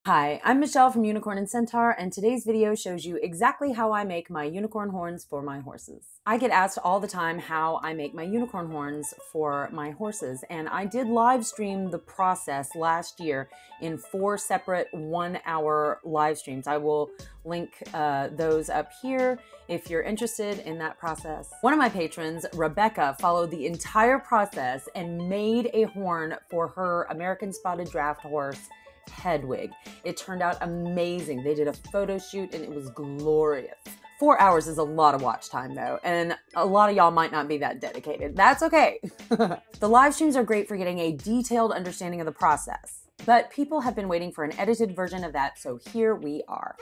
Hi, I'm Michelle from Unicorn and Centaur, and today's video shows you exactly how I make my unicorn horns for my horses. I get asked all the time how I make my unicorn horns for my horses, and I did live stream the process last year in 4 separate 1-hour live streams. I will link those up here if you're interested in that process. One of my patrons, Rebecca, followed the entire process and made a horn for her American Spotted Draft horse, Hedwig. It turned out amazing. They did a photo shoot and it was glorious. 4 hours is a lot of watch time though, and a lot of y'all might not be that dedicated. That's okay. The live streams are great for getting a detailed understanding of the process, but people have been waiting for an edited version of that, so here we are.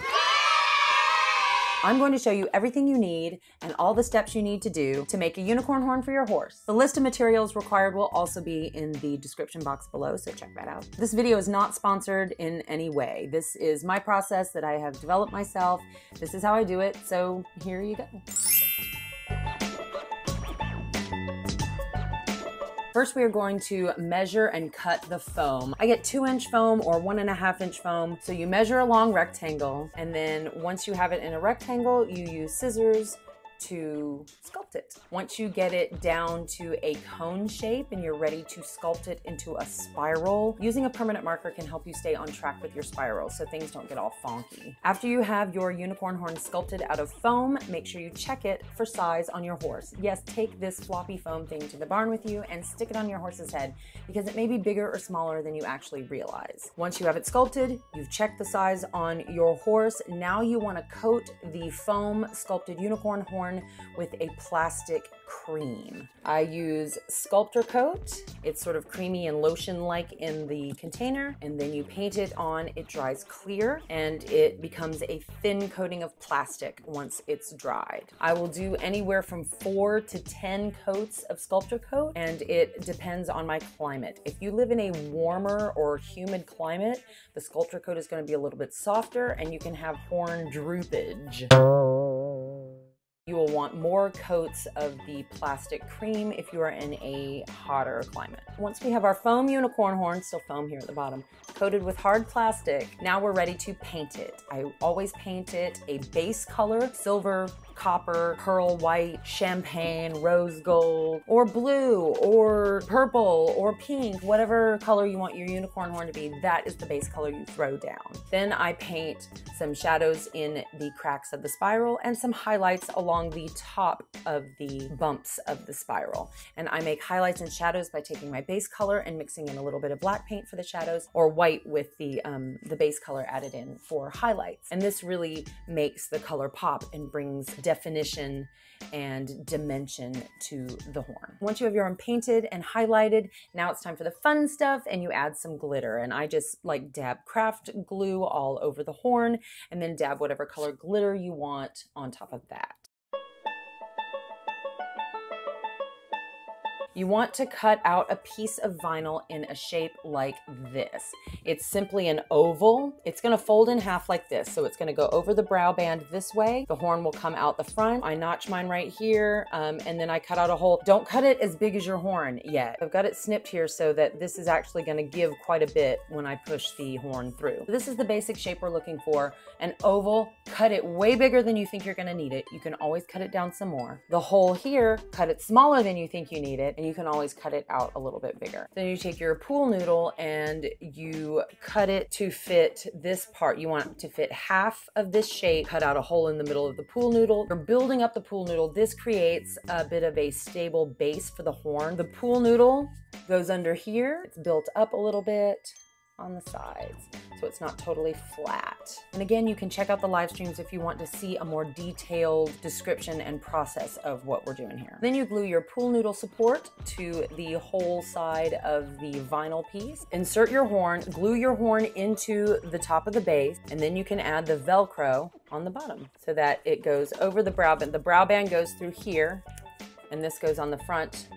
I'm going to show you everything you need and all the steps you need to do to make a unicorn horn for your horse. The list of materials required will also be in the description box below, so check that out. This video is not sponsored in any way. This is my process that I have developed myself. This is how I do it, so here you go. First, we are going to measure and cut the foam. I get 2-inch foam or 1.5-inch foam. So you measure a long rectangle, and then once you have it in a rectangle, you use scissors to sculpt it. Once you get it down to a cone shape and you're ready to sculpt it into a spiral, using a permanent marker can help you stay on track with your spiral so things don't get all funky. After you have your unicorn horn sculpted out of foam, make sure you check it for size on your horse. Yes, take this floppy foam thing to the barn with you and stick it on your horse's head because it may be bigger or smaller than you actually realize. Once you have it sculpted, you've checked the size on your horse. Now you want to coat the foam sculpted unicorn horn with a plastic cream. I use Sculptor coat. It's sort of creamy and lotion-like in the container, and then you paint it on. It dries clear and it becomes a thin coating of plastic once it's dried. I will do anywhere from 4 to 10 coats of Sculptor coat, and it depends on my climate. If you live in a warmer or humid climate, the Sculptor coat is going to be a little bit softer and you can have horn droopage. You will want more coats of the plastic cream if you are in a hotter climate. Once we have our foam unicorn horn, still foam here at the bottom, coated with hard plastic, now we're ready to paint it. I always paint it a base color, silver, copper, pearl white, champagne, rose gold, or blue, or purple, or pink, whatever color you want your unicorn horn to be, that is the base color you throw down. Then I paint some shadows in the cracks of the spiral and some highlights along the top of the bumps of the spiral. And I make highlights and shadows by taking my base color and mixing in a little bit of black paint for the shadows, or white with the base color added in for highlights. And this really makes the color pop and brings definition and dimension to the horn. Once you have your horn painted and highlighted, now it's time for the fun stuff, and you add some glitter. And I just like dab craft glue all over the horn and then dab whatever color glitter you want on top of that. You want to cut out a piece of vinyl in a shape like this. It's simply an oval. It's going to fold in half like this. So it's going to go over the brow band this way. The horn will come out the front. I notch mine right here, and then I cut out a hole. Don't cut it as big as your horn yet. I've got it snipped here so that this is actually going to give quite a bit when I push the horn through. This is the basic shape we're looking for. An oval, cut it way bigger than you think you're going to need it. You can always cut it down some more. The hole here, cut it smaller than you think you need it, and you can always cut it out a little bit bigger. Then you take your pool noodle and you cut it to fit this part. You want it to fit half of this shape. Cut out a hole in the middle of the pool noodle. You're building up the pool noodle. This creates a bit of a stable base for the horn. The pool noodle goes under here. It's built up a little bit on the sides, so it's not totally flat. And again, you can check out the live streams if you want to see a more detailed description and process of what we're doing here. Then you glue your pool noodle support to the whole side of the vinyl piece. Insert your horn, glue your horn into the top of the base, and then you can add the Velcro on the bottom so that it goes over the brow band. The brow band goes through here, and this goes on the front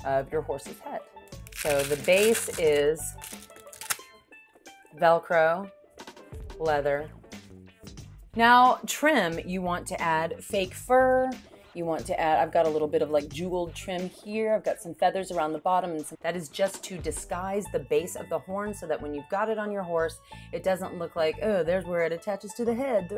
of your horse's head. So the base is Velcro, leather. Now trim, you want to add fake fur You want to add, I've got a little bit of like jeweled trim here. I've got some feathers around the bottom, and that is just to disguise the base of the horn so that when you've got it on your horse, it doesn't look like, oh, there's where it attaches to the head.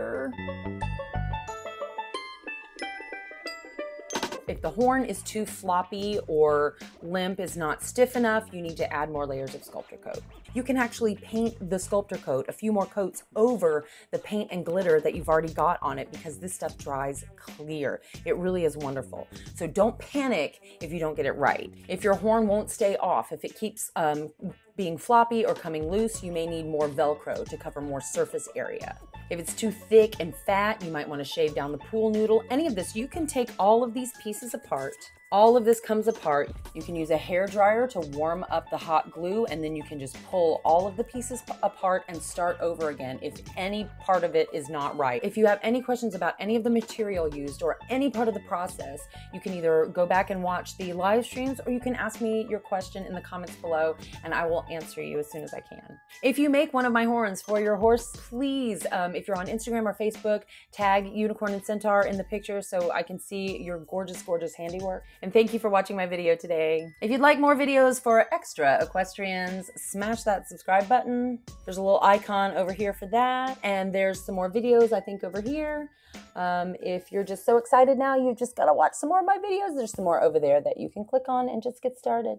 If the horn is too floppy or limp, is not stiff enough, you need to add more layers of sculptor coat. You can actually paint the sculptor coat, a few more coats over the paint and glitter that you've already got on it, because this stuff dries clear. It really is wonderful. So don't panic if you don't get it right. If your horn won't stay off, if it keeps being floppy or coming loose, you may need more Velcro to cover more surface area. If it's too thick and fat, you might want to shave down the pool noodle. Any of this, you can take all of these pieces apart. All of this comes apart. You can use a hair dryer to warm up the hot glue, and then you can just pull all of the pieces apart and start over again if any part of it is not right. If you have any questions about any of the material used or any part of the process, you can either go back and watch the live streams, or you can ask me your question in the comments below and I will answer you as soon as I can. If you make one of my horns for your horse, please, if you're on Instagram or Facebook, tag Unicorn and Centaur in the picture so I can see your gorgeous, gorgeous handiwork. And thank you for watching my video today. If you'd like more videos for extra equestrians, smash that subscribe button. There's a little icon over here for that. And there's some more videos, I think, over here. If you're just so excited now, you've just got to watch some more of my videos. There's some more over there that you can click on and just get started.